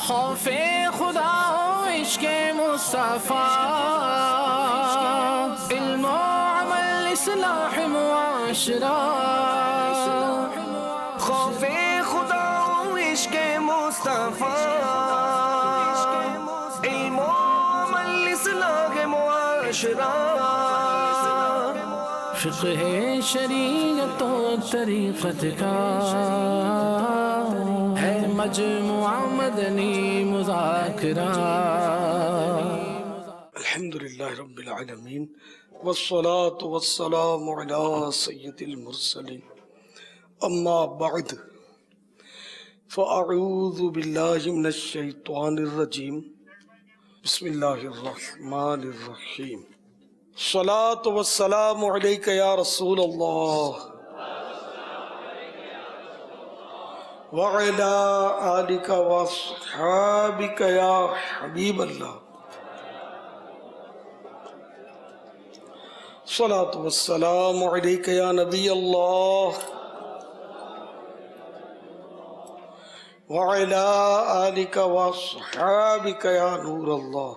خوف خدا و عشق مصطفیٰ، علم و عمل اصلاح معاشرہ. خوف خدا و عشق مصطفیٰ، علم و عمل اصلاح معاشرہ. فقہ شریعت و طریقت کا ہے مجموعہ مدنی مذاکرہ. الحمدللہ رب العالمین والصلاة والسلام علی سید المرسلین. اما بعد فاعوذ باللہ من الشیطان الرجیم. بسم اللہ الرحمن الرحیم. الصلاة والسلام علیک یا رسول اللہ وعلی آلک واصحابک یا حبیب اللہ. الصلاة والسلام علیک یا نبی اللہ وعلی آلک واصحابک یا نور اللہ.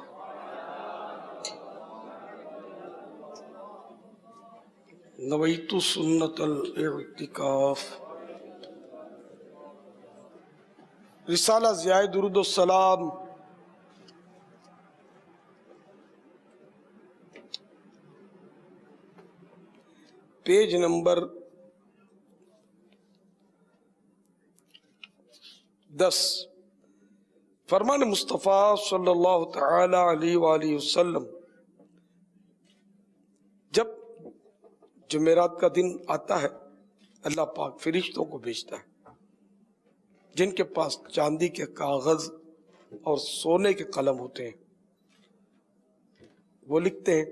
نویت سنت الاعتکاف. رسالہ ضیاء درود السلام پیج نمبر 10. فرمان مصطفیٰ صلی اللہ تعالی علیہ وآلہ وسلم، جب جمعرات کا دن آتا ہے اللہ پاک فرشتوں کو بھیجتا ہے جن کے پاس چاندی کے کاغذ اور سونے کے قلم ہوتے ہیں. وہ لکھتے ہیں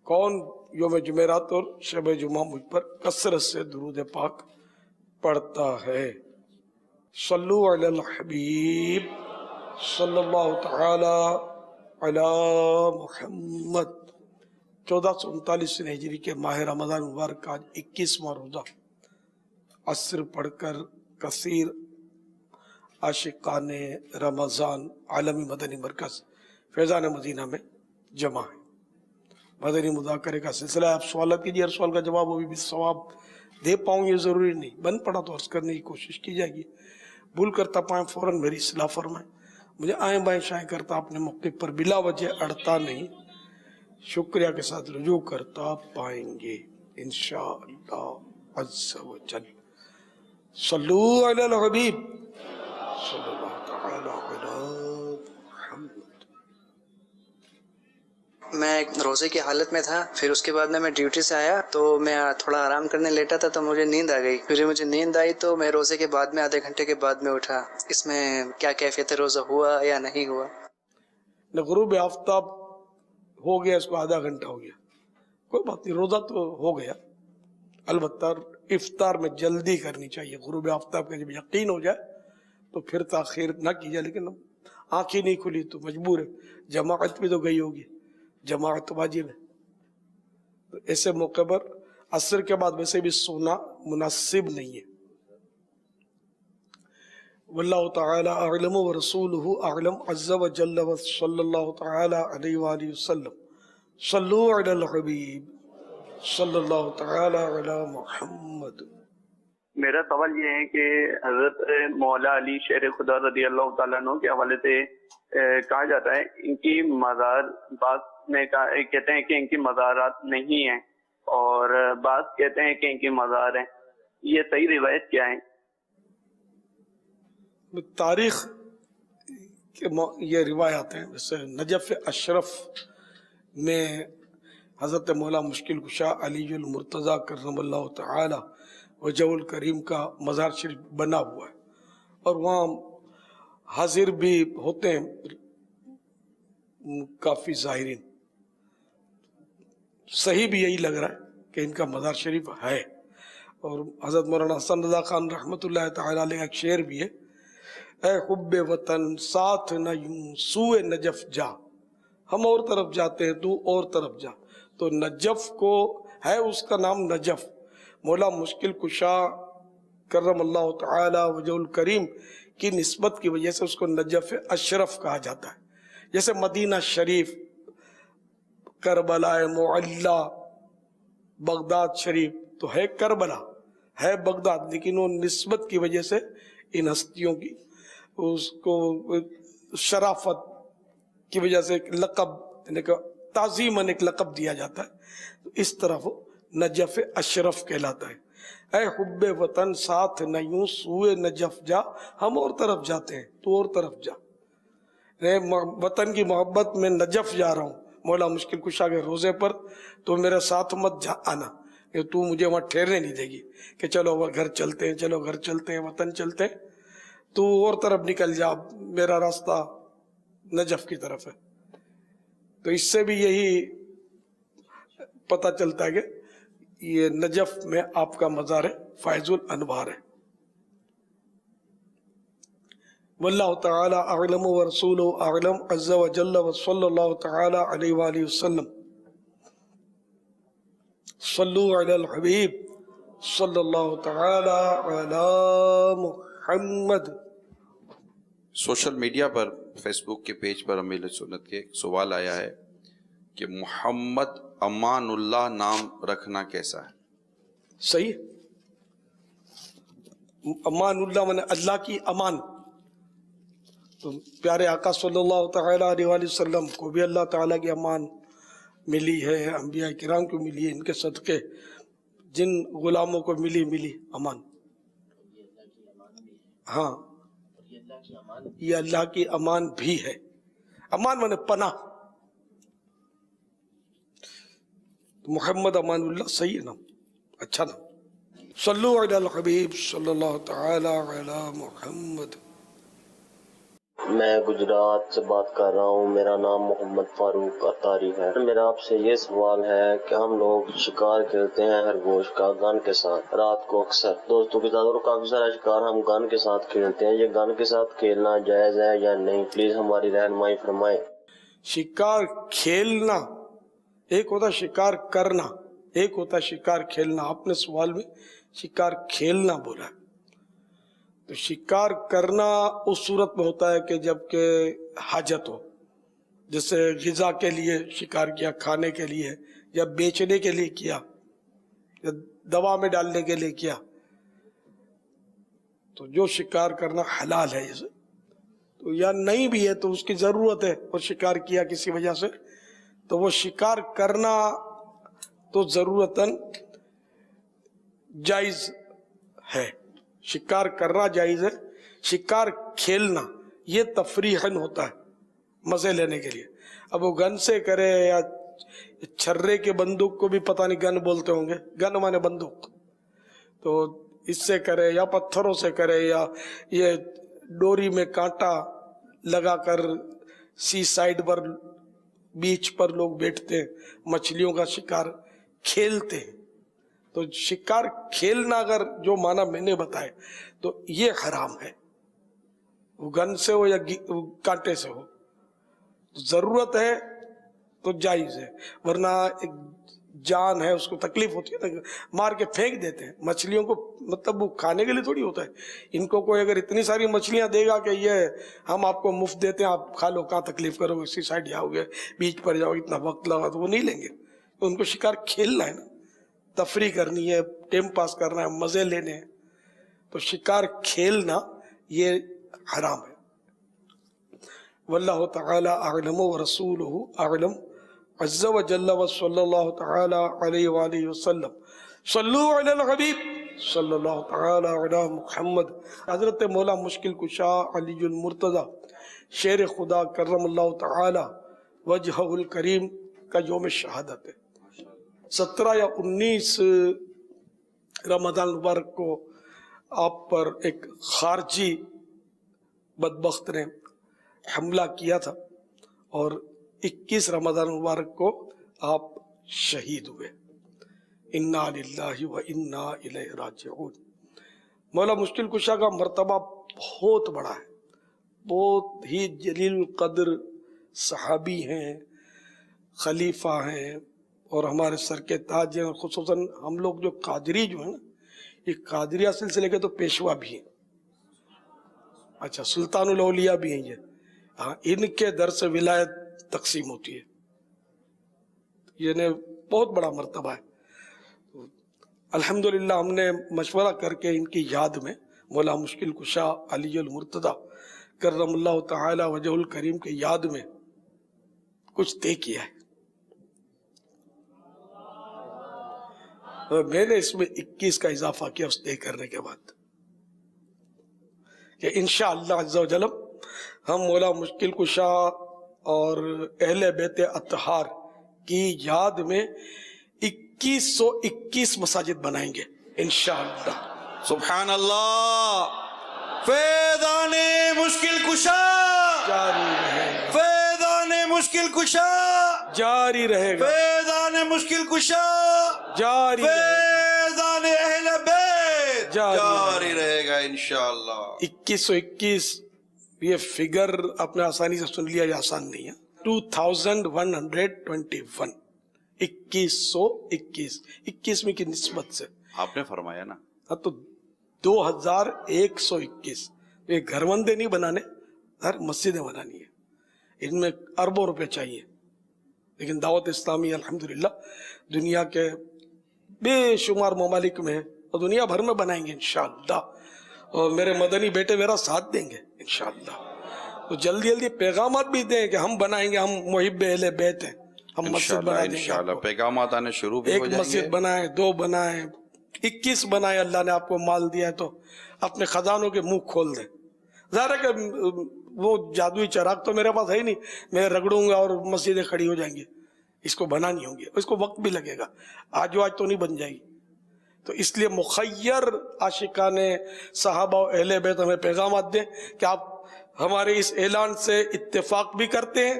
کون یوم جمعرات اور شب جمعہ مجھ پر کثرت سے درود پاک پڑھتا ہے. صلو علی الحبیب صلی اللہ تعالی علی محمد. 1439 ہجری کے ماہ رمضان مبارک کا آج 21واں روزہ عصر پڑھ کر کثیر عاشقان رمضان عالمی مدنی مرکز فیضان مدینہ میں جمع ہے. مدنی مذاکرے کا سلسلہ. آپ سوالات کیجیے، ہر سوال کا جواب وہ بھی ثواب دے پاؤں یہ ضروری نہیں، بن پڑا تو عرض کرنے کی کوشش کی جائے گی. بھول کرتا پائیں فوراً میری اصلاح فرمائیں. مجھے آئیں بائیں شائیں کرتا اپنے موقع پر بلا وجہ اڑتا نہیں، شکریہ کے ساتھ رجوع کرتا پائیں گے انشاءاللہ عز و جل. صلو علی الحبیب صلی اللہ تعالی علی محمد. میں ایک روزے کی حالت میں تھا، پھر اس کے بعد میں ڈیوٹی سے آیا تو میں تھوڑا آرام کرنے لیٹا تھا تو مجھے نیند آ گئی. پھر مجھے نیند آئی تو میں روزے کے بعد میں آدھے گھنٹے کے بعد میں اٹھا. اس میں کیا کیفیت روزہ ہوا یا نہیں ہوا؟ غروب آفتاب ہو گیا، اس کو آدھا گھنٹہ ہو گیا، کوئی بات نہیں، روزہ تو ہو گیا. البتہ افطار میں جلدی کرنی چاہیے. غروب آفتاب کا جب یقین ہو جائے تو پھر تاخیر نہ کی جائے. لیکن آنکھیں نہیں کھلی تو مجبور ہے، جماعت بھی تو گئی ہوگی، جماعت واجب ہے. تو ایسے موقع پر عصر کے بعد ویسے بھی سونا مناسب نہیں ہے. واللہ تعالی اعلم ورسولہ اعلم عز وجل صلی اللہ تعالی علیہ وآلہ وسلم. صلو علی الحبیب صلی اللہ تعالی علی محمد. میرا سوال یہ ہے کہ حضرت مولا علی شیر خدا رضی اللہ تعالیٰ عنہ کے حوالے سے کہا جاتا ہے ان کی مزار، بعض میں کہتے ہیں کہ ان کی مزارات نہیں ہیں اور بعض کہتے ہیں کہ ان کی مزار ہیں. یہ صحیح روایت کیا ہے؟ تاریخ کے یہ روایات ہیں. جیسے نجف اشرف میں حضرت مولا مشکل کشا علی المرتضیٰ کرم اللہ تعالی وجہ الکریم کا مزار شریف بنا ہوا ہے اور وہاں حاضر بھی ہوتے ہیں کافی ظاہرین. صحیح بھی یہی لگ رہا ہے کہ ان کا مزار شریف ہے. اور حضرت مولانا حسن رضا خان رحمۃ اللہ تعالی علیہ ایک شعر بھی ہے، اے حب وطن ساتھ نہ یوں سوئے نجف جا، ہم اور طرف جاتے ہیں تو اور طرف جا. تو نجف کو ہے اس کا نام نجف. مولا مشکل کشا کرم اللہ تعالی وجہ الکریم کی نسبت کی وجہ سے اس کو نجف اشرف کہا جاتا ہے. جیسے مدینہ شریف، کربلا معلی، بغداد شریف تو ہے کربلا، ہے بغداد، لیکن وہ نسبت کی وجہ سے ان ہستیوں کی اس کو شرافت کی وجہ سے ایک لقب، یعنی کہ تعظیماً ایک لقب دیا جاتا ہے. تو اس طرح وہ نجف اشرف کہلاتا ہے. اے حب وطن ساتھ نہ یوں سوئے نجف جا، ہم اور طرف جاتے ہیں تو اور طرف جا. وطن کی محبت میں نجف جا رہا ہوں، مولا مشکل کشا کے روزے پر، تو میرے ساتھ مت آنا کہ تو مجھے وہاں ٹھہرنے نہیں دے گی کہ چلو وہ گھر چلتے ہیں، چلو گھر چلتے ہیں، وطن چلتے ہیں. تو اور طرف نکل جا، میرا راستہ نجف کی طرف ہے. تو اس سے بھی یہی پتہ چلتا ہے کہ یہ نجف میں آپ کا مزار فائز الانوار ہے. واللہ تعالی اعلم ورسولہ اعلم عز وجل وصلی اللہ تعالی علیہ وآلہ وسلم. صلو علی الحبیب صلی اللہ تعالی علی محمد. سوشل میڈیا پر فیس بک کے پیج پر امیل سنت کے ایک سوال آیا ہے کہ محمد امان اللہ نام رکھنا کیسا ہے؟ صحیح. امان اللہ من اللہ کی امان. تو پیارے آقا صلی اللہ تعالی علیہ وآلہ وسلم کو بھی اللہ تعالیٰ کی امان ملی ہے، انبیاء کرام کو ملی ہے، ان کے صدقے جن غلاموں کو ملی امان. ہاں یہ اللہ کی امان بھی ہے. امان من پناہ. محمد امان اللہ صحیح نام، اچھا نام. صلو علی الحبیب صلی اللہ تعالی علی محمد. میں گجرات سے بات کر رہا ہوں، میرا نام محمد فاروق اطاری ہے. میرا آپ سے یہ سوال ہے کہ ہم لوگ شکار کھیلتے ہیں خرگوش کا گن کے ساتھ رات کو، اکثر دوستوں کے ساتھ، اور کافی سارا شکار ہم گن کے ساتھ کھیلتے ہیں. یہ گن کے ساتھ کھیلنا جائز ہے یا نہیں؟ پلیز ہماری رہنمائی فرمائیں. شکار کھیلنا ایک ہوتا، شکار کرنا ایک ہوتا، شکار کھیلنا. آپ نے سوال میں شکار کھیلنا بولا ہے. تو شکار کرنا اس صورت میں ہوتا ہے کہ جب کہ حاجت ہو، جیسے غذا کے لیے شکار کیا، کھانے کے لیے یا بیچنے کے لیے کیا یا دوا میں ڈالنے کے لیے کیا، تو جو شکار کرنا حلال ہے. جیسے تو یا نہیں بھی ہے تو اس کی ضرورت ہے اور شکار کیا کسی وجہ سے، تو وہ شکار کرنا تو ضرورتاً جائز ہے. شکار کرنا جائز ہے. شکار کھیلنا یہ تفریحاً ہوتا ہے، مزے لینے کے لیے. اب وہ گن سے کرے یا چھرے کے بندوق کو بھی پتہ نہیں گن بولتے ہوں گے، گن مانے بندوق، تو اس سے کرے یا پتھروں سے کرے یا یہ ڈوری میں کانٹا لگا کر سی سائڈ پر بیچ پر لوگ بیٹھتے ہیں مچھلیوں کا شکار کھیلتے ہیں. تو شکار کھیلنا اگر جو معنی میں نے بتائے تو یہ حرام ہے، وہ گن سے ہو یا کانٹے سے ہو. ضرورت ہے تو جائز ہے، ورنہ ایک جان ہے اس کو تکلیف ہوتی ہے نا، مار کے پھینک دیتے ہیں مچھلیوں کو. مطلب وہ کھانے کے لیے تھوڑی ہوتا ہے. ان کو کوئی اگر اتنی ساری مچھلیاں دے گا کہ یہ ہم آپ کو مفت دیتے ہیں، آپ کھا لو، کہاں تکلیف کرو گے، اسی سائڈ جاؤ گے، بیچ پر جاؤ، اتنا وقت لگا، تو وہ نہیں لیں گے. تو ان کو شکار کھیلنا ہے نا، تفریح کرنی ہے، ٹائم پاس کرنا ہے، مزے لینے ہیں. تو شکار کھیلنا یہ حرام ہے. واللہ تعالی اعلم ورسولہ اعلم عز وجل وصلی اللہ تعالی علیہ وآلہ وسلم. صلو علی الحبیب صلی اللہ تعالی علی محمد. حضرت مولا مشکل کشا علی المرتضی شیر خدا کرم اللہ تعالی وجہہ الکریم کا یوم شہادت ہے. 17 یا 19 رمضان مبارک کو آپ پر ایک خارجی بدبخت نے حملہ کیا تھا اور 21 رمضان مبارک کو آپ شہید ہوئے. انا للہ و انا الیہ راجعون. مولا مشکل کشا کا مرتبہ بہت بڑا ہے، بہت ہی جلیل القدر صحابی ہیں، خلیفہ ہیں اور ہمارے سر کے تاج ہیں. اور خصوصاً ہم لوگ جو قادری جو ہیں نا، یہ قادریہ سلسلے کے تو پیشوا بھی ہیں. اچھا سلطان الاولیاء بھی ہیں یہ, ہاں ان کے در سے ولایت تقسیم ہوتی ہے, یہ بہت بڑا مرتبہ ہے. الحمدللہ ہم نے مشورہ کر کے ان کی یاد میں مولا مشکل کشا علی المرتضی کرم اللہ تعالی وجہ الکریم کے یاد میں کچھ طے کیا ہے. میں نے اس میں 21 کا اضافہ کیا اس طے کرنے کے بعد کہ انشاءاللہ عز و جل ہم مولا مشکل کشا اور اہل بیت اطہار کی یاد میں 2121 مساجد بنائیں گے انشاءاللہ. سبحان اللہ. فیضان مشکل کشا جاری رہے گا, فیضان مشکل کشا جاری رہے گا, فیضان مشکل کشا جاری رہے گا, فیضان اہل بیت جاری رہے گا انشاءاللہ. 2121 یہ فگر اپنے آسانی سے سن لیا, یہ آسان نہیں ہے. 2121 2121 21ویں کی نسبت سے آپ نے فرمایا نا, ہاں تو 2121 یہ گھر بندے نہیں بنانے, ہر مسجدیں بنانی ہے. ان میں اربوں روپے چاہیے, لیکن دعوت اسلامی الحمدللہ دنیا کے بے شمار ممالک میں ہے اور دنیا بھر میں بنائیں گے انشاءاللہ, اور میرے مدنی بیٹے میرا ساتھ دیں گے انشاءاللہ. تو جلدی جلدی پیغامات بھی دیں کہ ہم بنائیں گے, ہم محب اہل بیت ہیں, ہم مسجد بنا دیں گے. انشاءاللہ پیغامات آنے شروع بھی ہو ایک جائیں مسجد گے. بنائیں, 2 بنائیں, 21 بنائیں. اللہ نے آپ کو مال دیا ہے تو اپنے خزانوں کے منہ کھول دیں. ظاہر ہے کہ وہ جادوئی چراغ تو میرے پاس ہے ہی نہیں, میں رگڑوں گا اور مسجدیں کھڑی ہو جائیں گی. اس کو بنانی ہوں گی, اس کو وقت بھی لگے گا, آج تو نہیں بن جائے گی. تو اس لیے مخیر عاشقان صحابہ و اہل بیت ہمیں پیغامات دیں کہ آپ ہمارے اس اعلان سے اتفاق بھی کرتے ہیں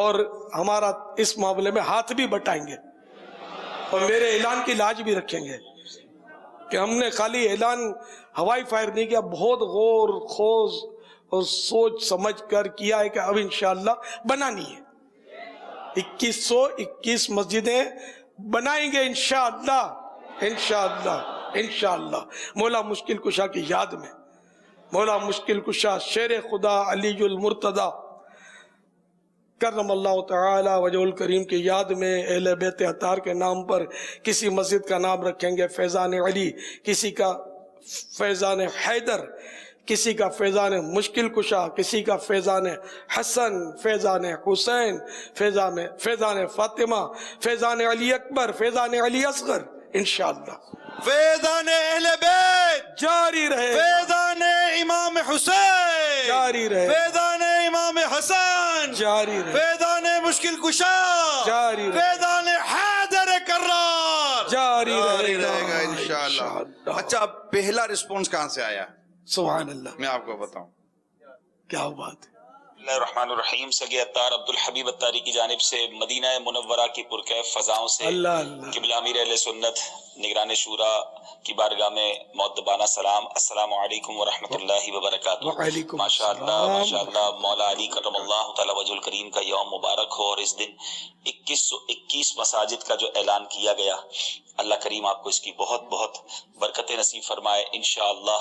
اور ہمارا اس معاملے میں ہاتھ بھی بٹائیں گے, اور میرے اعلان کی لاج بھی رکھیں گے کہ ہم نے خالی اعلان ہوائی فائر نہیں کیا, بہت غور خوض اور سوچ سمجھ کر کیا ہے کہ اب انشاءاللہ بنانی ہے. 2121 مسجدیں بنائیں گے انشاءاللہ انشاءاللہ انشاءاللہ. مولا مشکل کشا کی یاد میں, مولا مشکل کشا شیر خدا علی المرتضی کرم اللہ تعالی وجہ الکریم کی یاد میں اہل بیت اطہار کے نام پر کسی مسجد کا نام رکھیں گے فیضان علی, کسی کا فیضان حیدر, کسی کا فیضان مشکل کشا, کسی کا فیضان حسن, فیضان حسین, فیضان فاطمہ, فیضان علی اکبر, فیضان علی اصغر انشاءاللہ. فیضان اہل بیت جاری رہے, فیضان امام حسین جاری رہے, فیضان امام حسن جاری رہے, فیضان مشکل کشا جاری رہے, فیضان حیدر کرار جاری رہے گا انشاءاللہ. اچھا پہلا رسپونس کہاں سے آیا؟ سبحان اللہ, میں آپ کو بتاؤں. کیا بات ہے. بسم اللہ الرحمن الرحیم. سگے اتار عبدالحبیب اتاری کی جانب سے مدینہ منورہ کی پرکیف فضاؤں سے اللہ اللہ, قبلہ امیر اہل سنت نگران شورا کی بارگاہ میں مؤدبانہ سلام. السلام علیکم ورحمۃ اللہ وبرکاتہ. وعلیکم ماشاءاللہ ماشاءاللہ. مولا علی کرم اللہ تعالی وجہ الکریم کا یوم مبارک ہو, اور اس دن 2121 مساجد کا جو اعلان کیا گیا, اللہ کریم آپ کو اس کی بہت بہت برکتیں نصیب فرمائے انشاءاللہ.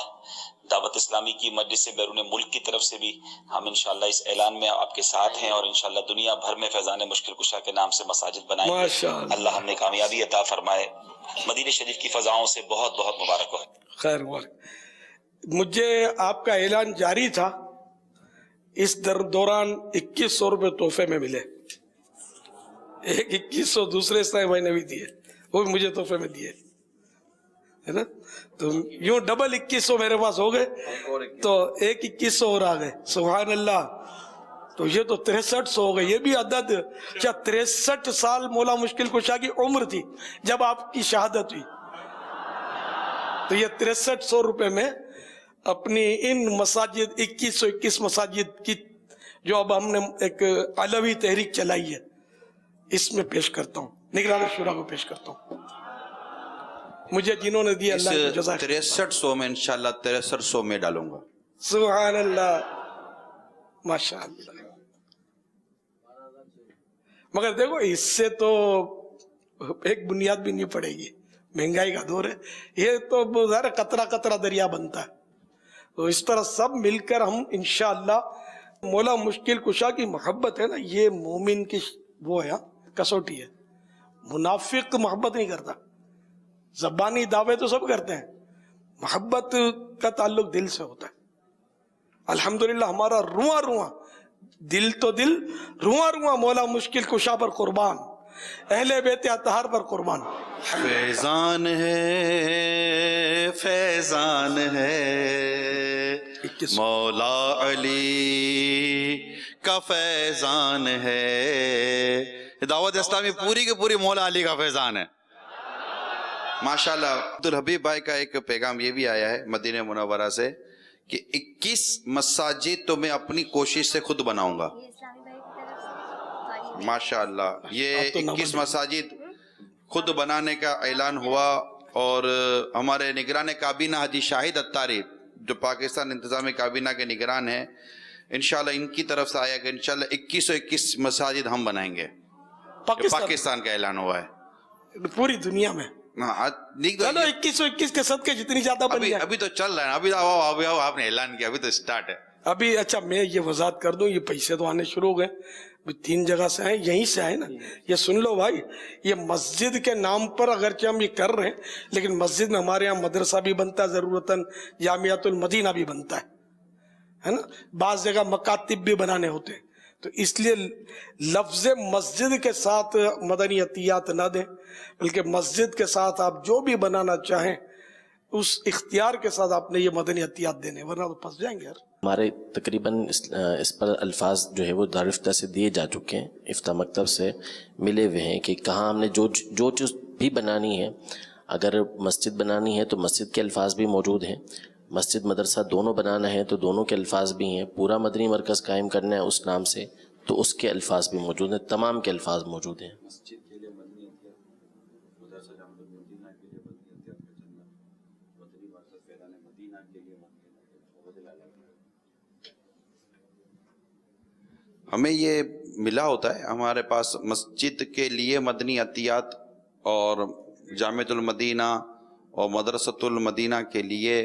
دعوت اسلامی کی مجلس سے بیرون ملک کی طرف سے بھی ہم انشاءاللہ اس اعلان میں آپ کے ساتھ ہیں, اور انشاءاللہ دنیا بھر میں فیضان مشکل کشا کے نام سے مساجد بنائیں گے. اللہ ہم نے کامیابی عطا فرمائے. مدینہ شریف کی فضاؤں سے بہت بہت مبارک ہو. خیر مجھے آپ کا اعلان جاری تھا, اس دوران 2100 روپے تحفے میں ملے. ایک 2100 دوسرے سائے بھائی نے بھی دیے, وہ بھی مجھے تحفے میں دیے ہے نا. تو یوں ڈبل 2100 میرے پاس ہو گئے, تو ایک 2100 اور آ گئے. سبحان اللہ. تو یہ تو 6300 ہو گئے. یہ بھی عدد, کیا 63 سال مولا مشکل کشا کی عمر تھی جب آپ کی شہادت ہوئی, تو یہ 6300 روپے میں اپنی ان مساجد 2121 مساجد کی جو اب ہم نے ایک علوی تحریک چلائی ہے, اس میں پیش کرتا ہوں, نگران شورا کو پیش کرتا ہوں. مجھے جنہوں نے دیا اللہ کو جزائے. 6300 میں انشاءاللہ 6300 میں ڈالوں گا. سبحان اللہ ماشاء اللہ. مگر دیکھو اس سے تو ایک بنیاد بھی نہیں پڑے گی, مہنگائی کا دور ہے, یہ تو ظاہر قطرہ قطرہ دریا بنتا ہے. تو اس طرح سب مل کر ہم انشاءاللہ مولا مشکل کشا کی محبت ہے نا، یہ مومن کی وہ ہے کسوٹی ہے. منافق محبت نہیں کرتا، زبانی دعوے تو سب کرتے ہیں، محبت کا تعلق دل سے ہوتا ہے. الحمدللہ ہمارا رواں رواں دل تو دل رواں رواں مولا مشکل کشا پر قربان، اہل بیت اطہار پر قربان. فیضان ہے فیضان ہے مولا علی کا فیضان ہے. دعوت اسلامی پوری کی پوری مولا علی کا فیضان ہے. ماشاءاللہ. عبدالحبیب بھائی کا ایک پیغام یہ بھی آیا ہے مدینہ منورہ سے کہ 21 مساجد تو میں اپنی کوشش سے خود بناؤں گا. ماشاءاللہ یہ 21 مساجد خود بنانے کا اعلان ہوا، اور ہمارے نگران کابینہ حاجی شاہد اتاری جو پاکستان انتظامی کابینہ کے نگران ہیں، انشاءاللہ ان کی طرف سے آیا کہ انشاءاللہ 21 مساجد ہم بنائیں گے. پاکستان کا اعلان ہوا ہے پوری دنیا میں. چلو 21 کے صدقے جتنی زیادہ بن جائے. ابھی تو چل رہا ہے، ابھی آپ نے اعلان کیا، ابھی تو سٹارٹ ہے ابھی. اچھا میں یہ وضاحت کر دوں، یہ پیسے تو آنے شروع ہو گئے، 3 جگہ سے آئے، یہیں سے آئے نا. یہ سن لو بھائی، یہ مسجد کے نام پر اگرچہ ہم یہ کر رہے ہیں، لیکن مسجد میں ہمارے یہاں مدرسہ بھی بنتا ہے، ضرورتاً جامعۃ المدینہ بھی بنتا ہے نا. بعض جگہ مکاتب بھی بنانے ہوتے ہیں، تو اس لیے لفظ مسجد کے ساتھ مدنی عطیات نہ دیں، بلکہ مسجد کے ساتھ آپ جو بھی بنانا چاہیں اس اختیار کے ساتھ آپ نے یہ مدنی عطیات دینے، ورنہ تو پھنس جائیں گے یار. ہمارے تقریباً اس پر الفاظ جو ہے وہ دارالفتہ سے دیے جا چکے ہیں، افتاء مکتب سے ملے ہوئے ہیں کہ کہاں ہم نے جو چیز بھی بنانی ہے، اگر مسجد بنانی ہے تو مسجد کے الفاظ بھی موجود ہیں، مسجد مدرسہ دونوں بنانا ہے تو دونوں کے الفاظ بھی ہیں، پورا مدنی مرکز قائم کرنا ہے اس نام سے تو اس کے الفاظ بھی موجود ہیں، تمام کے الفاظ موجود ہیں. ہمیں یہ ملا ہوتا ہے ہمارے پاس مسجد کے لیے مدنی عطیات، اور جامعۃ المدینہ اور مدرسۃ المدینہ کے لیے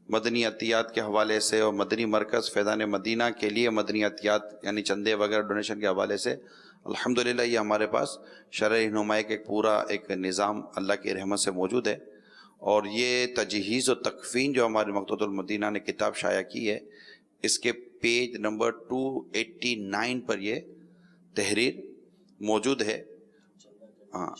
مدنی عطیات کے حوالے سے، اور مدنی مرکز فیضان مدینہ کے لیے مدنی عطیات یعنی چندے وغیرہ ڈونیشن کے حوالے سے الحمدللہ یہ ہمارے پاس شرعی رہنمائی کا پورا ایک نظام اللہ کی رحمت سے موجود ہے. اور یہ تجہیز و تکفین جو ہمارے مکتبۃ المدینہ نے کتاب شائع کی ہے، اس کے پیج نمبر 289 پر یہ تحریر موجود ہے. ہاں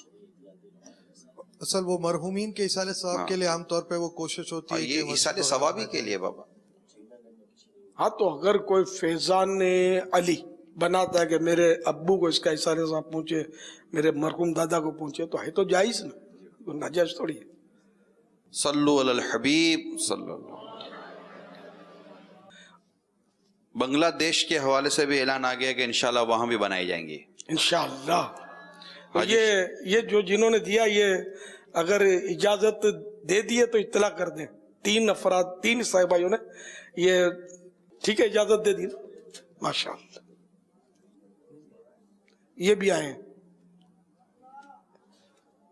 اصل وہ مرحومین کے ایصال ثواب کے لیے عام طور پہ وہ کوشش ہوتی ہے، یہ ایصال ثوابی کے لیے بابا. ہاں تو اگر کوئی فیضان علی بناتا ہے کہ میرے ابو کو اس کا ایصال ثواب پہنچے، میرے مرحوم دادا کو پہنچے، تو ہے تو جائز نا، ناجائز تھوڑی ہے. صلو علی الحبیب صلی اللہ. بنگلہ دیش کے حوالے سے بھی اعلان آ گیا کہ انشاءاللہ وہاں بھی بنائی جائیں گی انشاءاللہ. یہ جو جنہوں نے دیا، یہ اگر اجازت دے دیے تو اطلاع کر دیں. 3 صاحبائیوں نے یہ ٹھیک ہے اجازت دے دی، ماشاءاللہ. یہ بھی آئے ہیں.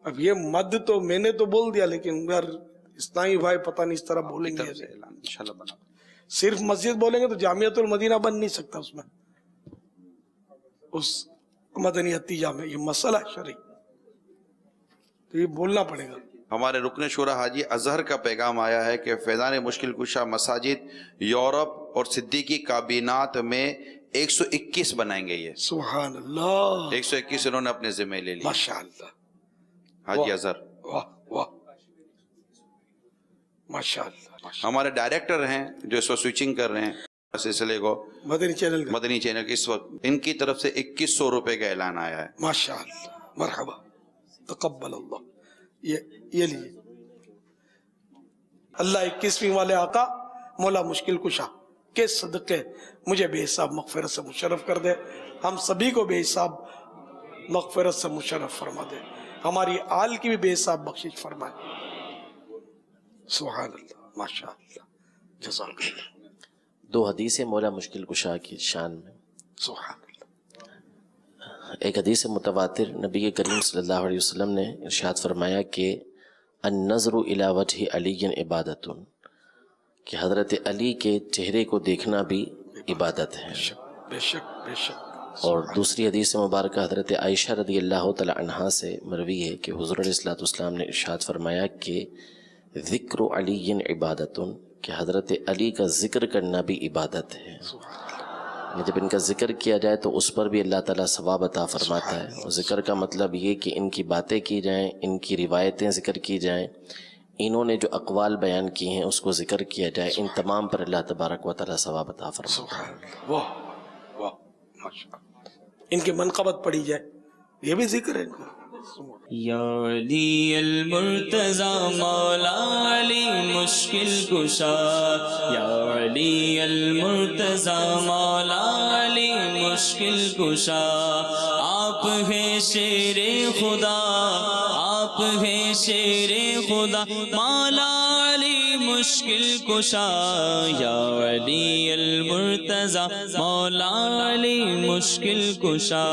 اب یہ مد تو میں نے تو بول دیا، لیکن اگر اسلامی بھائی پتہ نہیں اس طرح بولیں گے، انشاءاللہ بنا. صرف مسجد بولیں گے تو جامعۃ المدینہ بن نہیں سکتا اس میں، اس مدنی عطیہ میں. یہ مسئلہ شرعی تو یہ بولنا پڑے گا. ہمارے رکن شورا حاجی اظہر کا پیغام آیا ہے کہ فیضان مشکل کشا مساجد یورپ اور صدیقی کابینات میں 121 بنائیں گے. یہ سبحان اللہ، 121 انہوں نے اپنے ذمہ لے لی. ماشاءاللہ حاجی اظہر، واہ واہ ماشاءاللہ. ہمارے ڈائریکٹر ہیں جو اس وقت سوئچنگ کر رہے ہیں سلسلے کو، مدنی چینل کے اس وقت ان کی طرف سے 2100 روپے کا اعلان آیا ہے. ماشاءاللہ، مرحبا، تقبل اللہ. یہ لیجیے. اللہ 21ویں والے آقا مولا مشکل کشا کے صدقے مجھے بے حساب مغفرت سے مشرف کر دے، ہم سبھی کو بے حساب مغفرت سے مشرف فرما دے، ہماری آل کی بھی بے حساب بخشش فرمائے. سبحان اللہ، ماشاءاللہ، جزاک اللہ. 2 حدیثیں مولا مشکل کشا کی شان میں. سبحان اللہ. ایک حدیث متواتر نبی کریم صلی اللہ علیہ وسلم نے ارشاد فرمایا کہ النظر الی وجہ علی عبادت، کہ حضرت علی کے چہرے کو دیکھنا بھی عبادت ہے. بے شک بے شک. اور دوسری حدیث مبارکہ حضرت عائشہ رضی اللہ تعالی عنہا سے مروی ہے کہ حضور علیہ الصلوۃ والسلام نے ارشاد فرمایا کہ ذکر علی عبادت، کہ حضرت علی کا ذکر کرنا بھی عبادت ہے. جب ان کا ذکر کیا جائے تو اس پر بھی اللہ تعالیٰ ثواب عطا فرماتا ہے. اور ذکر کا مطلب یہ کہ ان کی باتیں کی جائیں، ان کی روایتیں ذکر کی جائیں، انہوں نے جو اقوال بیان کی ہیں اس کو ذکر کیا جائے، ان تمام پر اللہ تبارک و تعالیٰ ثواب عطا فرماتا ہے. واہ واہ ماشاءاللہ. ان کی منقبت پڑھی جائے، یہ بھی ذکر ہے ان کا. یا علی المرتضی مولا علی مشکل کشا، یا علی المرتضی مولا علی مشکل کشا. آپ ہیں شیر خدا، آپ ہیں شیر خدا مولا علی مشکل کشا. یا علی المرتضی مولا علی مشکل کشا،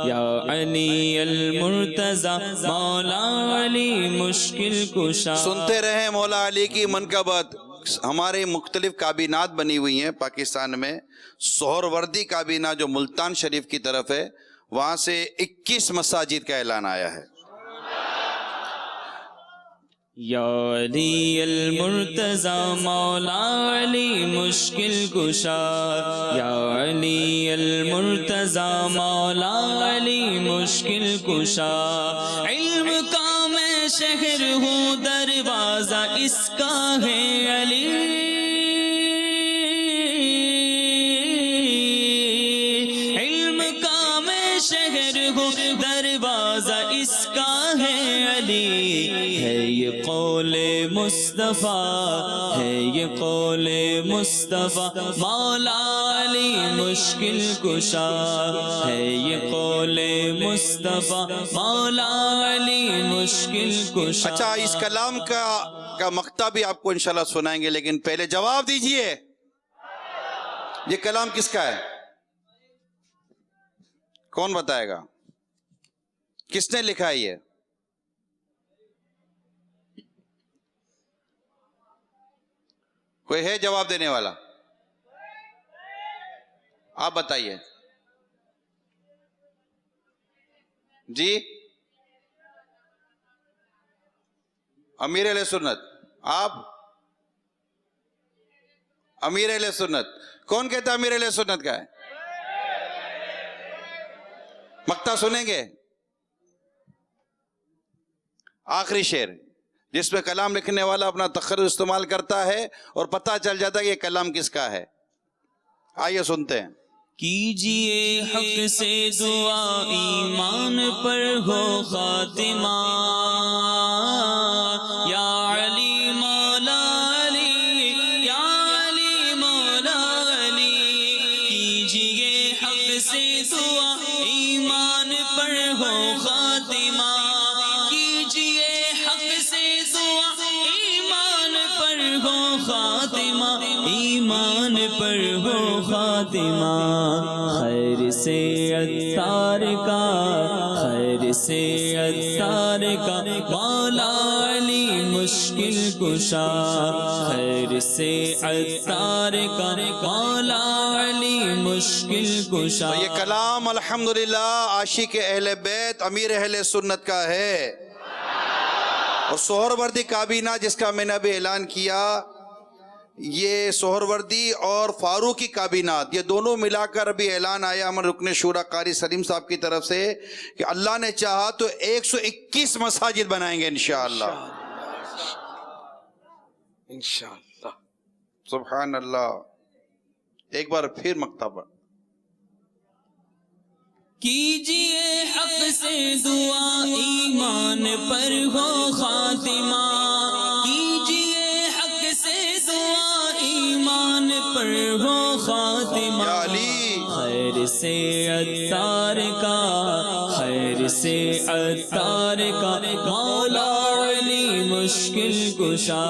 یا علی المرتضی مولا علی مشکل کشا. سنتے رہیں مولا علی کی منقبت. ہمارے مختلف کابینات بنی ہوئی ہیں پاکستان میں. سہروردی کابینہ جو ملتان شریف کی طرف ہے، وہاں سے 21 مساجد کا اعلان آیا ہے. یا علی المرتضی مولا علی مشکل کشا، یا علی المرتضی مولا علی مشکل کشا. علم کا میں شہر ہوں، دروازہ اس کا ہے علی. علم کا میں شہر ہوں، دروازہ اس کا ہے علی. ہے یہ قول مصطفیٰ، ہے یہ قول مصطفیٰ مولا علی مشکل کشا. ہے یہ قول مصطفیٰ مولا علی مشکل کشا. اچھا، اس کلام کا مقطع بھی آپ کو انشاءاللہ سنائیں گے، لیکن پہلے جواب دیجئے، یہ کلام کس کا ہے؟ کون بتائے گا؟ کس نے لکھا ہے یہ؟ کوئی ہے جواب دینے والا؟ آپ بتائیے. جی امیر اہل سنت. آپ امیر اہل سنت. کون کہتا ہے امیر اہل سنت کا ہے؟ مقطع سنیں گے. آخری شعر جس میں کلام لکھنے والا اپنا تخرج استعمال کرتا ہے اور پتہ چل جاتا ہے کہ یہ کلام کس کا ہے. آئیے سنتے ہیں. کیجئے حق سے دعا، ایمان پر ہو خاتمہ. یا علی مولا علی، یا علی مولا علی. کیجئے حق سے دعا، ایمان پر ہو خاتمہ. کیجئے حق سے دعا، ایمان پر ہو خاتمہ. ایمان پر ہو خاتمہ. خیر سے اتار کا، خیر سے اتار کا مولا علی مشکل کشا. خیر سے اتار کا مولا علی مشکل کشا. تو یہ کلام الحمدللہ عاشق اہل بیت امیر اہل سنت کا ہے. اور سہروردی کابینہ جس کا میں نے ابھی اعلان کیا، یہ سہروردی اور فاروقی کابینات، یہ دونوں ملا کر ابھی اعلان آیا ہمارے رکن شورا قاری سلیم صاحب کی طرف سے کہ اللہ نے چاہا تو 121 مساجد بنائیں گے انشاءاللہ. انشاءاللہ. سبحان اللہ. ایک بار پھر مقطع پر. کیجئے حق سے دعا، ایمان پر ہو خاتمہ. کیجئے حق سے دعا، ایمان پر ہو خاتمہ. یا علی. خیر سے اتار کا، خیر سے اتار کا مولا علی مشکل کشا.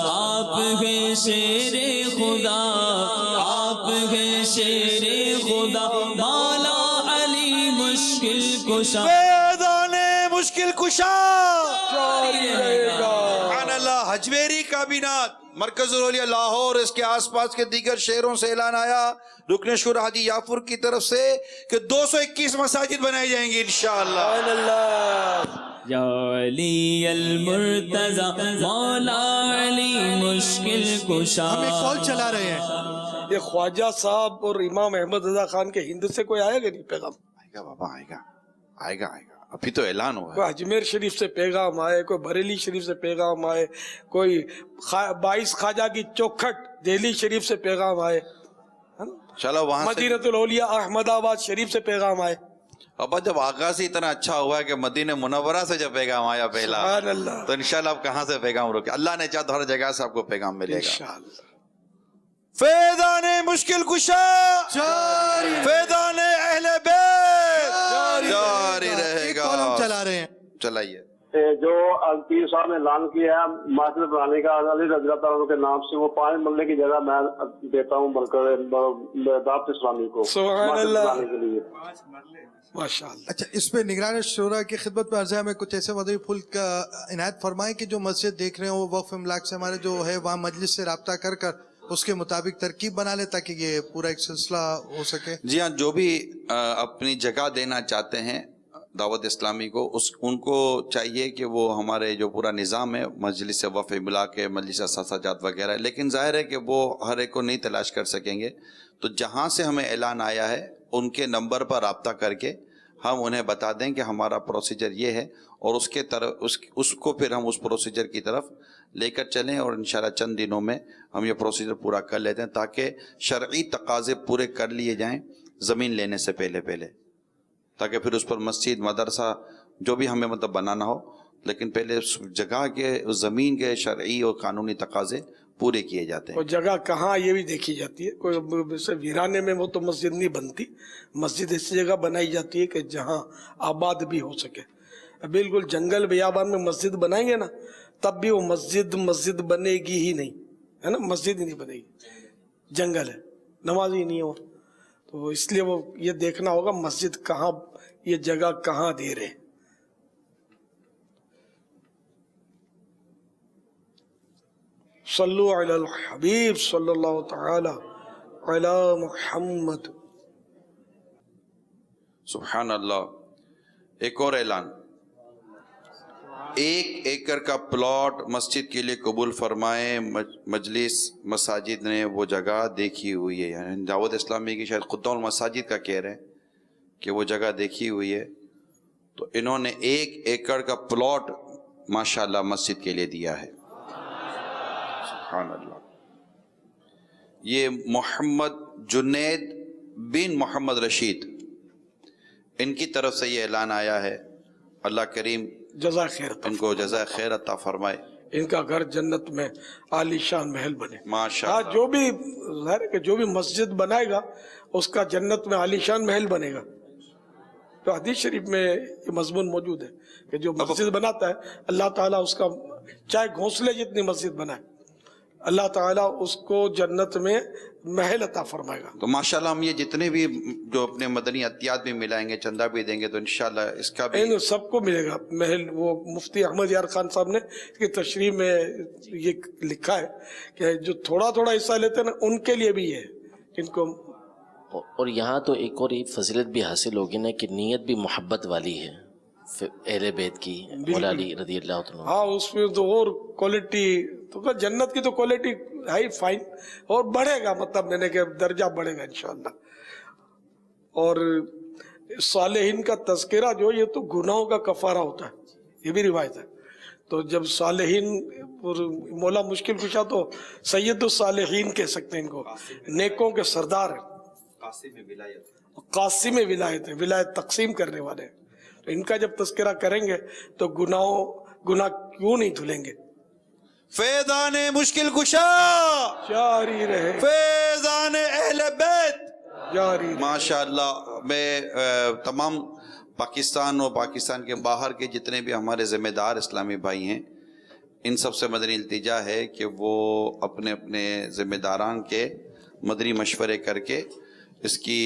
آپ ہیں شیر خدا، آپ ہیں شیر خدا مولا علی مشکل کشا. میدان مشکل کشا. جاری رہے گا. سبحان اللہ. حجویری کابینات مرکز الولیا لاہور اس کے آس پاس کے دیگر شہروں سے اعلان آیا رکن شورا حاجی یافر کی طرف سے کہ 221 مساجد بنائی جائیں گی انشاءاللہ. یا علی المرتضی مولا علی مشکل کشا. ہم ایک کال چلا رہے ہیں. یہ خواجہ صاحب اور امام احمد رضا خان کے ہند سے کوئی آیا کہ نہیں پیغام؟ آئے گا بابا، آئے گا ابھی تو اعلان ہوا ہے. کوئی اجمیر شریف سے پیغام آئے، کوئی بریلی شریف سے پیغام آئے، کوئی 22 خواجہ کی چوکھٹ دہلی شریف سے پیغام آئے، چلو وہاں سے مدینہ الاولیاء احمد آباد شریف سے پیغام آئے. ابا جب آغاز ہی اتنا اچھا ہوا ہے کہ مدینہ منورہ سے جب پیغام آیا پہلا، سبحان اللہ، تو انشاءاللہ آپ کہاں سے پیغام روکے؟ اللہ نے چاہا تو ہر جگہ سے آپ کو پیغام ملے گا انشاءاللہ. فیضان مشکل کشا، فیضان اہل بیت جاری رہے ایک گا. کال ہم چلا رہے ہیں. چلائیے. جو پیر صاحب نے اعلان کیا ہے مسجد بنانے کا علی رضی اللہ تعالیٰ کے نام سے، وہ 5 مرلے کی جگہ میں دیتا ہوں دعوت اسلامی کو سبحان اللہ، بنانے کے لیے. ماشاءاللہ. اچھا، اس پہ نگران شورا کی خدمت میں عرض ہے، ہمیں کچھ ایسے مدعی پھول کا عنایت فرمائیں کہ جو مسجد دیکھ رہے ہیں وہ وقف املاک سے ہمارے جو ہے وہاں مجلس سے رابطہ کر اس کے مطابق ترکیب بنا لے تاکہ یہ پورا ایک سلسلہ ہو سکے. جی ہاں، جو بھی اپنی جگہ دینا چاہتے ہیں دعوت اسلامی کو، ان کو چاہیے کہ وہ ہمارے جو پورا نظام ہے مجلس وقف املاک ہے، مجلس اساسات وغیرہ، لیکن ظاہر ہے کہ وہ ہر ایک کو نہیں تلاش کر سکیں گے. تو جہاں سے ہمیں اعلان آیا ہے ان کے نمبر پر رابطہ کر کے ہم انہیں بتا دیں کہ ہمارا پروسیجر یہ ہے، اور اس کے طرف اس کو پھر ہم اس پروسیجر کی طرف لے کر چلیں، اور انشاءاللہ چند دنوں میں ہم یہ پروسیجر پورا کر لیتے ہیں تاکہ شرعی تقاضے پورے کر لیے جائیں زمین لینے سے پہلے، تاکہ پھر اس پر مسجد مدرسہ جو بھی ہمیں مطلب بنانا ہو، لیکن پہلے اس جگہ کے اس زمین کے شرعی اور قانونی تقاضے پورے کیے جاتے ہیں. وہ جگہ کہاں یہ بھی دیکھی جاتی ہے. کوئی ویرانے میں وہ تو مسجد نہیں بنتی، مسجد ایسی جگہ بنائی جاتی ہے کہ جہاں آباد بھی ہو سکے. بالکل جنگل بیابان میں مسجد بنائیں گے نا تب بھی وہ مسجد بنے گی ہی نہیں، ہے نا، مسجد ہی نہیں بنے گی، جنگل ہے، نماز ہی نہیں ہو. تو اس لیے وہ یہ دیکھنا ہوگا مسجد کہاں، یہ جگہ کہاں دے رہے. صلو علی الحبیب صلی اللہ تعالی علی محمد. سبحان اللہ. ایک اور اعلان، 1 ایکڑ کا پلاٹ مسجد کے لیے قبول فرمائیں. مجلس مساجد نے وہ جگہ دیکھی ہوئی ہے، یعنی دعوت اسلامی کی شاید خطہ المساجد کا کہہ رہے ہیں کہ وہ جگہ دیکھی ہوئی ہے، تو انہوں نے 1 ایکڑ کا پلاٹ ماشاءاللہ مسجد کے لیے دیا ہے. سبحان اللہ. یہ محمد جنید بن محمد رشید، ان کی طرف سے یہ اعلان آیا ہے. اللہ کریم جزائے خیر عطا ان کو جزائے خیر عطا فرمائے، ان کا گھر جنت میں عالی شان محل بنے. ماشاءاللہ. جو بھی ظاہر ہے کہ جو بھی مسجد بنائے گا اس کا جنت میں عالی شان محل بنے گا. تو حدیث شریف میں یہ مضمون موجود ہے کہ جو مسجد بناتا ہے اللہ تعالیٰ اس کا چاہے گھونسلے جتنی مسجد بنائے اللہ تعالیٰ اس کو جنت میں محل عطا فرمائے گا. تو ماشاءاللہ ہم یہ جتنے بھی جو اپنے مدنی عطیات بھی ملائیں گے، چندہ بھی دیں گے، تو انشاءاللہ اس کا بھی ان سب کو ملے گا محل. وہ مفتی احمد یار خان صاحب نے اس کی تشریح میں یہ لکھا ہے کہ جو تھوڑا تھوڑا حصہ لیتے ہیں نا ان کے لیے بھی ہے ان کو. اور یہاں تو ایک اور فضیلت بھی حاصل ہوگی نا کہ نیت بھی محبت والی ہے اہل بیت کی، مولا علی رضی اللہ عنہ. ہاں اس میں تو اور کوالٹی، تو جنت کی تو کوالٹی ہائی فائن، اور بڑھے گا، مطلب میں نے کہ درجہ بڑھے گا انشاءاللہ. اور صالحین کا تذکرہ جو یہ تو گناہوں کا کفارہ ہوتا ہے، یہ بھی روایت ہے. تو جب صالحین، مولا مشکل کشا تو سید الصالحین کہہ سکتے ہیں ان کو، نیکوں کے سردار ہیں، قاسم ولایت ہے، ولایت تقسیم کرنے والے ہیں. تو ان کا جب تذکرہ کریں گے تو گناہ کیوں نہیں دھلیں گے. فیضان مشکل کشا جاری رہے، فیضان اہل بیت جاری رہے. ماشاءاللہ. میں تمام پاکستان اور پاکستان کے باہر کے جتنے بھی ہمارے ذمہ دار اسلامی بھائی ہیں، ان سب سے مدنی التجا ہے کہ وہ اپنے اپنے ذمہ داران کے مدنی مشورے کر کے اس کی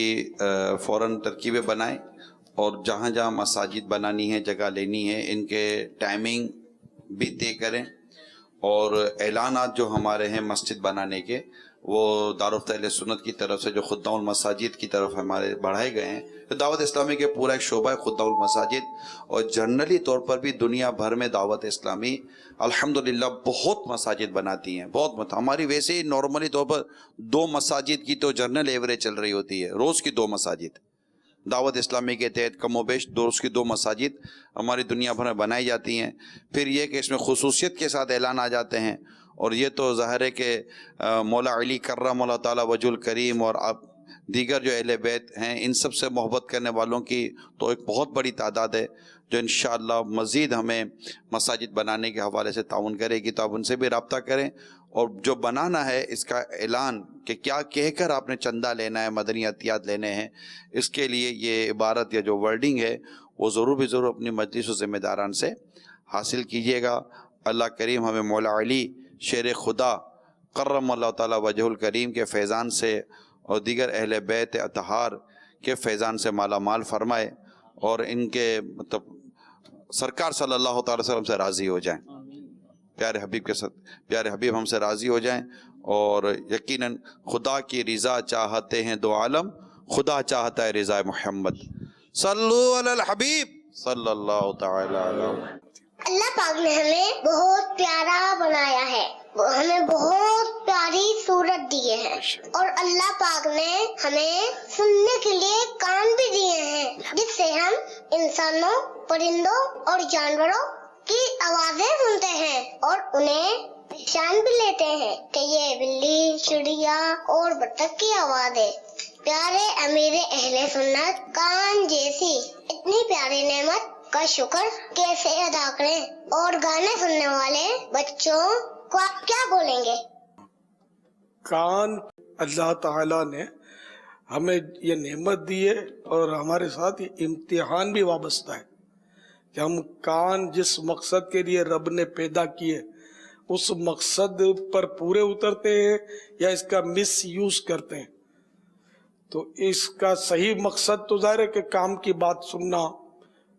فوراً ترکیبیں بنائیں، اور جہاں جہاں مساجد بنانی ہے، جگہ لینی ہے، ان کے ٹائمنگ بھی طے کریں، اور اعلانات جو ہمارے ہیں مسجد بنانے کے وہ دارالفتہ اہل سنت کی طرف سے جو خدام المساجد کی طرف ہمارے بڑھائے گئے ہیں. دعوت اسلامی کے پورا ایک شعبہ ہے خدام المساجد, اور جنرلی طور پر بھی دنیا بھر میں دعوت اسلامی الحمدللہ بہت مساجد بناتی ہیں, بہت. ہماری ویسے ہی نارملی طور پر 2 مساجد کی تو جنرل ایوریج چل رہی ہوتی ہے, روز کی 2 مساجد. دعوت اسلامی کے تحت کم و بیش روز کی 2 مساجد ہماری دنیا بھر میں بنائی جاتی ہیں. پھر یہ کہ اس میں خصوصیت کے ساتھ اعلان آ جاتے ہیں, اور یہ تو ظاہر ہے کہ مولا علی کرم اللہ تعالیٰ وجہ الکریم اور اب دیگر جو اہل بیت ہیں ان سب سے محبت کرنے والوں کی تو ایک بہت بڑی تعداد ہے جو انشاءاللہ مزید ہمیں مساجد بنانے کے حوالے سے تعاون کرے گی. تو آپ ان سے بھی رابطہ کریں, اور جو بنانا ہے اس کا اعلان کہ کیا کہہ کر آپ نے چندہ لینا ہے, مدنی عطیات لینے ہیں, اس کے لیے یہ عبارت یا جو ورڈنگ ہے وہ ضرور بھی ضرور اپنی مجلس و ذمہ داران سے حاصل کیجیے گا. اللہ کریم ہمیں مولا علی شیر خدا کرم اللہ تعالیٰ وجہ الکریم کے فیضان سے اور دیگر اہل بیت اطہار کے فیضان سے مالا مال فرمائے, اور ان کے مطلب سرکار صلی اللہ تعالی وسلم سے راضی ہو جائیں, پیارے حبیب کے ساتھ پیارے حبیب ہم سے راضی ہو جائیں. اور یقیناً خدا کی رضا چاہتے ہیں 2 عالم, خدا چاہتا ہے رضا محمد. صلو علی الحبیب صلی اللہ تعالی علیہ. اللہ پاک نے ہمیں بہت پیارا بنایا ہے, ہمیں بہت پیاری صورت دی ہے, اور اللہ پاک نے ہمیں سننے کے لیے کان بھی دیے ہیں جس سے ہم انسانوں, پرندوں اور جانوروں کی آوازیں سنتے ہیں اور انہیں پہچان بھی لیتے ہیں کہ یہ بلی, چڑیا اور بطخ کی آواز ہے. پیارے امیر اہل سنت, کان جیسی اتنی پیاری نعمت کا شکر کیسے ادا کریں, اور گانے سننے والے بچوں کو آپ کیا بولیں گے؟ کان اللہ تعالیٰ نے ہمیں یہ نعمت دی ہے, اور ہمارے ساتھ یہ امتحان بھی وابستہ ہے کہ ہم کان جس مقصد کے لیے رب نے پیدا کیے اس مقصد پر پورے اترتے ہیں یا اس کا مس یوز کرتے ہیں. تو اس کا صحیح مقصد تو ظاہر ہے کہ کام کی بات سننا,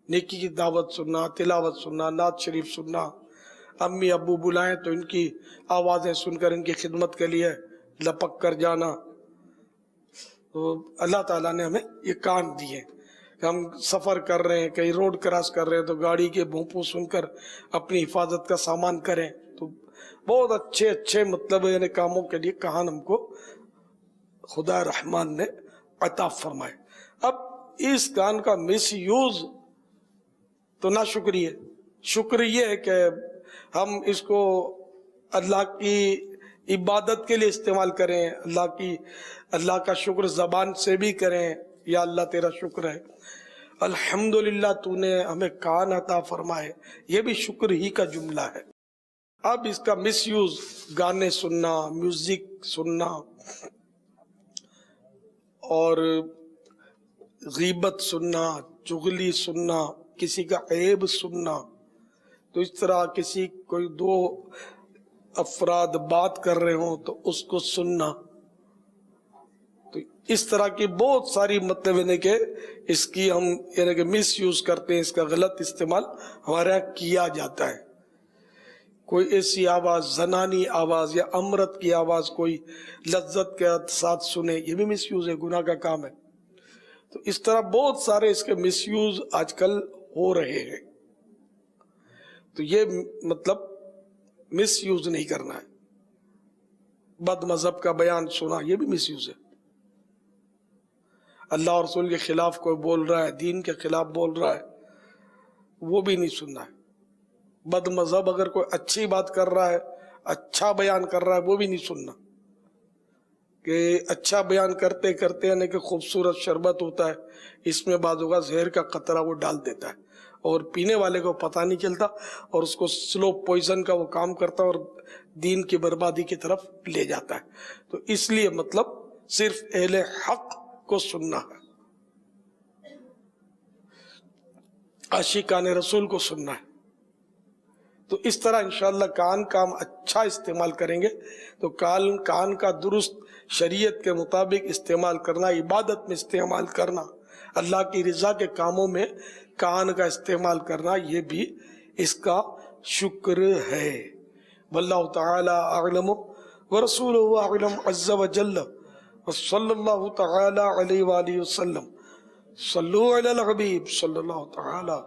نیکی کی دعوت سننا, تلاوت سننا, نعت شریف سننا, امی ابو بلائیں تو ان کی آوازیں سن کر ان کی خدمت کے لیے لپک کر جانا. تو اللہ تعالیٰ نے ہمیں یہ کان دیے کہ ہم سفر کر رہے ہیں, کہیں روڈ کراس کر رہے ہیں تو گاڑی کے بھونپوں سن کر اپنی حفاظت کا سامان کریں. تو بہت اچھے اچھے مطلب یعنی کاموں کے لیے کان ہم کو خدا رحمان نے عطا فرمائے. اب اس کان کا مس یوز تو نہ شکریہ, شکر یہ ہے کہ ہم اس کو اللہ کی عبادت کے لیے استعمال کریں, اللہ کا شکر زبان سے بھی کریں, یا اللہ تیرا شکر ہے, الحمدللہ تو نے ہمیں کان عطا فرمائے, یہ بھی شکر ہی کا جملہ ہے. اب اس کا مس یوز گانے سننا, میوزک سننا اور غیبت سننا, چغلی سننا, کسی کا عیب سننا, تو اس طرح کسی کوئی 2 افراد بات کر رہے ہوں تو اس کو سننا, تو اس طرح کی بہت ساری مطلب یعنی کہ اس کی ہم یعنی کہ مس یوز کرتے ہیں, اس کا غلط استعمال ہمارے یہاں کیا جاتا ہے. کوئی ایسی آواز, زنانی آواز یا امرت کی آواز کوئی لذت کے ساتھ سنے, یہ بھی مس یوز ہے, گناہ کا کام ہے. تو اس طرح بہت سارے اس کے مس یوز آج کل ہو رہے ہیں. تو یہ مطلب مس یوز نہیں کرنا ہے. بد مذہب کا بیان سنا, یہ بھی مس یوز ہے. اللہ اور رسول کے خلاف کوئی بول رہا ہے, دین کے خلاف بول رہا ہے, وہ بھی نہیں سننا ہے. بد مذہب اگر کوئی اچھی بات کر رہا ہے, اچھا بیان کر رہا ہے, وہ بھی نہیں سننا. کہ اچھا بیان کرتے کرتے یعنی کہ خوبصورت شربت ہوتا ہے, اس میں بعض اوقات زہر کا قطرہ وہ ڈال دیتا ہے اور پینے والے کو پتہ نہیں چلتا, اور اس کو سلو پوائزن کا وہ کام کرتا ہے اور دین کی بربادی کی طرف لے جاتا ہے. تو اس لیے مطلب صرف اہل حق کو سننا ہے, عاشقان رسول کو سننا ہے. تو اس طرح انشاءاللہ کان کا ہم اچھا استعمال کریں گے تو کان کا درست شریعت کے مطابق استعمال کرنا, عبادت میں استعمال کرنا, اللہ کی رضا کے کاموں میں کان کا استعمال کرنا, یہ بھی اس کا شکر ہے. واللہ تعالی اعلم ورسولہ اعلم عز وجل وصلی اللہ تعالی علیہ وآلہ وسلم صلو علی الحبیب صلی اللہ تعالی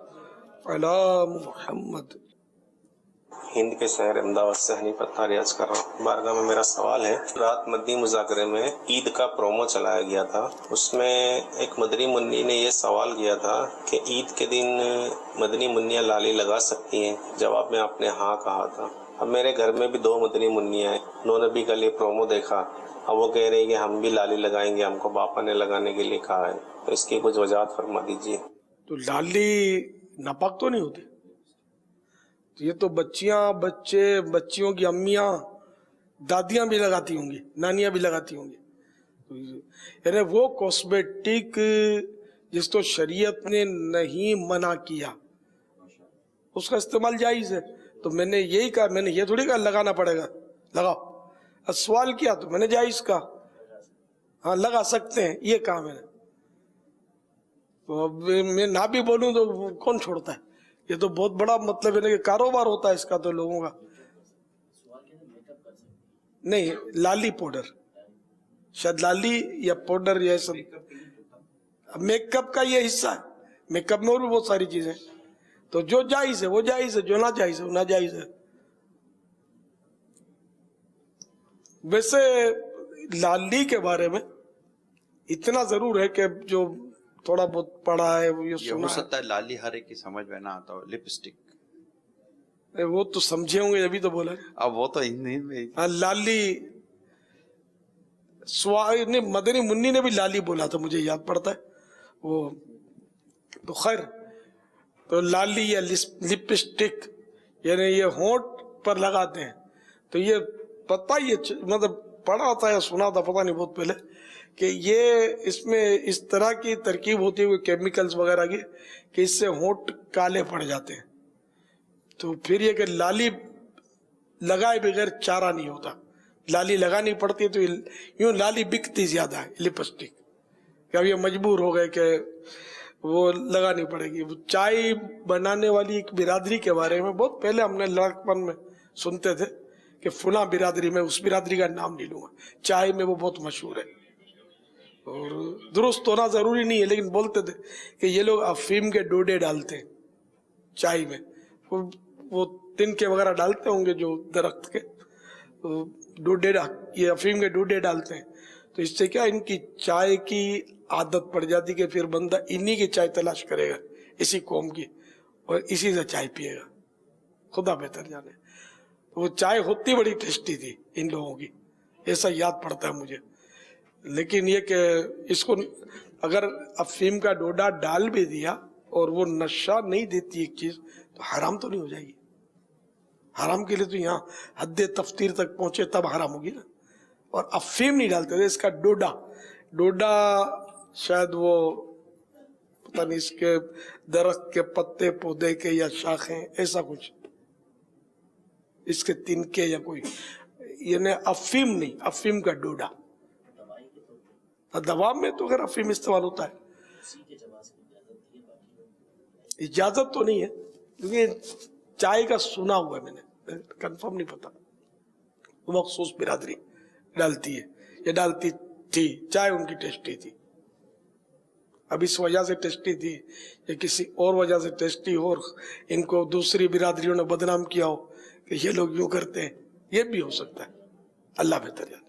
علی محمد. ہند کے شہر احمدآباد سے حنیف اتاری عرض کر رہا ہوں. بارگاہ میں میرا سوال ہے، رات مدنی مذاکرے میں عید کا پرومو چلایا گیا تھا، اس میں ایک مدنی منی نے یہ سوال کیا تھا کہ عید کے دن مدنی منیاں لالی لگا سکتی ہیں؟ جواب میں آپ نے ہاں کہا تھا. اب میرے گھر میں بھی 2 مدنی منیاں ہیں، انہوں نے بھی کل یہ پرومو دیکھا، اب وہ کہہ رہے ہیں کہ ہم بھی لالی لگائیں گے، ہم کو باپا نے لگانے کے لیے کہا ہے، تو اس کی کچھ وضاحت فرما دیجیے. تو لالی ناپاک تو نہیں ہوتی؟ یہ تو بچیاں، بچے، بچیوں کی امیاں، دادیاں بھی لگاتی ہوں گی، نانیاں بھی لگاتی ہوں گی. یعنی وہ کاسمیٹک جس کو شریعت نے نہیں منع کیا اس کا استعمال جائز ہے. تو میں نے یہی کہا، میں نے یہ تھوڑی کہا لگانا پڑے گا، لگاؤ. سوال کیا تو میں نے جائز کہا، ہاں لگا سکتے ہیں، یہ کہا میں نے. تو اب میں نہ بھی بولوں تو کون چھوڑتا ہے؟ یہ تو بہت بڑا مطلب ہے کہ کاروبار ہوتا ہے اس کا تو لوگوں کا. نہیں، لالی پاؤڈر، شاید لالی یا پاؤڈر یہ سب میک اپ کا یہ حصہ ہے. میک اپ میں اور بھی بہت ساری چیزیں، تو جو جائز ہے وہ جائز ہے، جو نہ جائز ہے وہ ناجائز ہے. ویسے لالی کے بارے میں اتنا ضرور ہے کہ جو تھوڑا بہت پڑھا ہے وہ یہ یہ سنا ہو سکتا ہے لالی ہر ایک کی سمجھ میں نہ آتا ہو. لپسٹک ہے، وہ تو سمجھے ہوں گے ابھی تو بولا. اب وہ تو ہندی میں لالی مدنی منی نے بھی لالی بولا تھا، مجھے یاد پڑتا ہے وہ. تو خیر، تو لالی یا لپسٹک یعنی یہ ہونٹ پر لگاتے ہیں. تو یہ پتہ، یہ مطلب پڑھا تھا یا سنا تھا پتہ نہیں بہت پہلے، کہ یہ اس میں اس طرح کی ترکیب ہوتی ہے کیمیکلز وغیرہ کی کہ اس سے ہونٹ کالے پڑ جاتے ہیں. تو پھر یہ کہ لالی لگائے بغیر چارہ نہیں ہوتا، لالی لگانی پڑتی ہے. تو یوں لالی بکتی زیادہ ہے لپسٹک، کہ اب یہ مجبور ہو گئے کہ وہ لگانی پڑے گی. چائے بنانے والی ایک برادری کے بارے میں بہت پہلے ہم نے لڑکپن میں سنتے تھے کہ فلاں برادری میں، اس برادری کا نام نہیں لوں گا، چائے میں وہ بہت مشہور ہے. اور درست ہونا ضروری نہیں ہے، لیکن بولتے تھے کہ یہ لوگ افیم کے ڈوڈے ڈالتے ہیں چائے میں. وہ تنکے وغیرہ ڈالتے ہوں گے جو درخت کے ڈوڈے، یہ افیم کے ڈوڈے ڈالتے ہیں. تو اس سے کیا ان کی چائے کی عادت پڑ جاتی کہ پھر بندہ انہی کی چائے تلاش کرے گا، اسی قوم کی، اور اسی سے چائے پیے گا. خدا بہتر جانے. وہ چائے ہوتی بڑی ٹیسٹی تھی ان لوگوں کی، ایسا یاد پڑتا ہے مجھے. لیکن یہ کہ اس کو اگر افیم کا ڈوڈا ڈال بھی دیا اور وہ نشہ نہیں دیتی ایک چیز، تو حرام تو نہیں ہو جائے گی. حرام کے لیے تو یہاں حد تفطیر تک پہنچے تب حرام ہوگی نا. اور افیم نہیں ڈالتے تھے، اس کا ڈوڈا شاید وہ پتہ نہیں اس کے درخت کے پتے پودے کے یا شاخیں، ایسا کچھ، اس کے تنکے یا کوئی، یعنی افیم نہیں، افیم کا ڈوڈا. دوا میں تو اگر افیم استعمال ہوتا ہے، اجازت تو نہیں ہے، کیونکہ چائے کا سنا ہوا ہے میں نے، کنفرم نہیں پتا. مخصوص برادری ڈالتی ہے یا ڈالتی تھی، چائے ان کی ٹیسٹی تھی. اب اس وجہ سے ٹیسٹی تھی یا کسی اور وجہ سے ٹیسٹی ہو، اور ان کو دوسری برادریوں نے بدنام کیا ہو کہ یہ لوگ یوں کرتے ہیں، یہ بھی ہو سکتا ہے. اللہ بہتر جانے.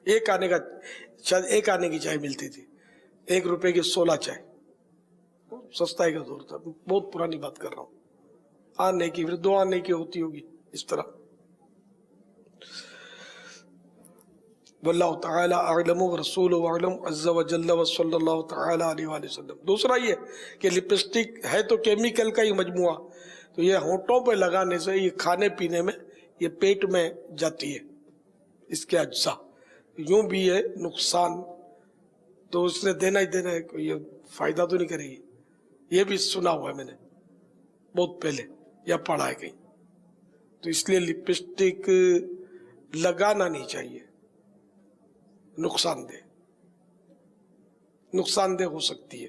ایک آنے کا شاید ایک آنے کی چائے ملتی تھی، 1 روپے کی 16 چائے، سستائی کا دور تھا. بہت پرانی بات کر رہا ہوں. آنے کی پھر 2 آنے کی ہوتی ہوگی اس طرح. واللہ تعالی اعلم ورسولہ اعلم عز وجل وصلی اللہ تعالی علیہ وآلہ وسلم. دوسرا یہ کہ لپسٹک ہے تو کیمیکل کا ہی مجموعہ، تو یہ ہونٹوں پہ لگانے سے یہ کھانے پینے میں، یہ پیٹ میں جاتی ہے اس کے اجزاء، یوں بھی ہے نقصان. تو اس نے دینا ہی دینا ہے، کوئی یہ فائدہ تو نہیں کرے گی. یہ بھی سنا ہوا ہے میں نے بہت پہلے یا پڑھا ہے کہیں. تو اس لیے لپسٹک لگانا نہیں چاہیے، نقصان دہ ہو سکتی ہے.